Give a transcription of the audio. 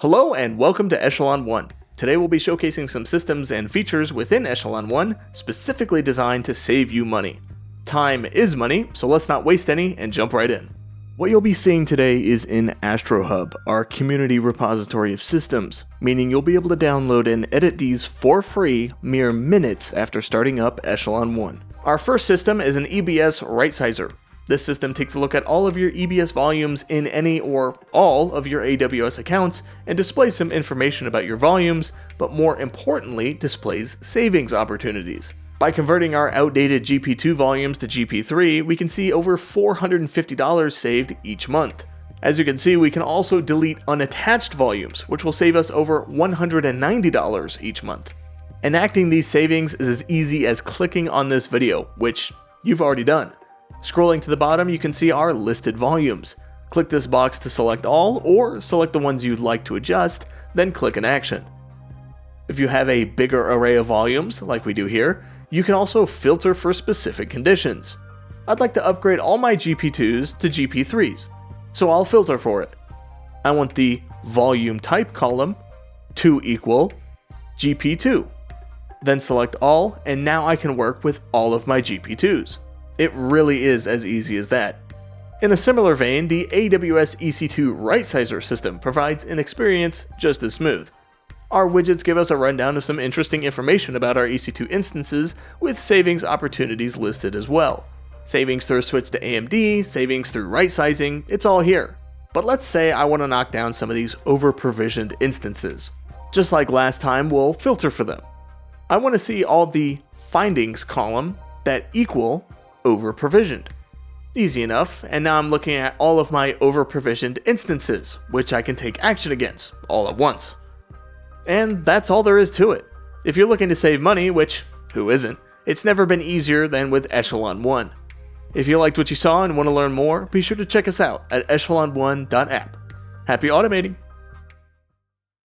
Hello and welcome to Echelon 1. Today we'll be showcasing some systems and features within Echelon 1 specifically designed to save you money. Time is money, so let's not waste any and jump right in. What you'll be seeing today is in AstroHub, our community repository of systems, meaning you'll be able to download and edit these for free mere minutes after starting up Echelon 1. Our first system is an EBS right sizer. This system takes a look at all of your EBS volumes in any or all of your AWS accounts and displays some information about your volumes, but more importantly, displays savings opportunities. By converting our outdated GP2 volumes to GP3, we can see over $450 saved each month. As you can see, we can also delete unattached volumes, which will save us over $190 each month. Enacting these savings is as easy as clicking on this video, which you've already done. Scrolling to the bottom, you can see our listed volumes. Click this box to select all, or select the ones you'd like to adjust, then click an action. If you have a bigger array of volumes, like we do here, you can also filter for specific conditions. I'd like to upgrade all my GP2s to GP3s, so I'll filter for it. I want the volume type column to equal GP2. Then select all, and now I can work with all of my GP2s. It really is as easy as that. In a similar vein, the AWS EC2 right sizer system provides an experience just as smooth. Our widgets give us a rundown of some interesting information about our EC2 instances, with savings opportunities listed as well. Savings through a switch to AMD, savings through right sizing, it's all here. But let's say I want to knock down some of these over-provisioned instances. Just like last time, we'll filter for them. I want to see all the findings column that equal over-provisioned. Easy enough, and now I'm looking at all of my over-provisioned instances, which I can take action against, all at once. And that's all there is to it. If you're looking to save money, which who isn't, it's never been easier than with Echelon 1. If you liked what you saw and want to learn more, be sure to check us out at echelon1.app. Happy automating!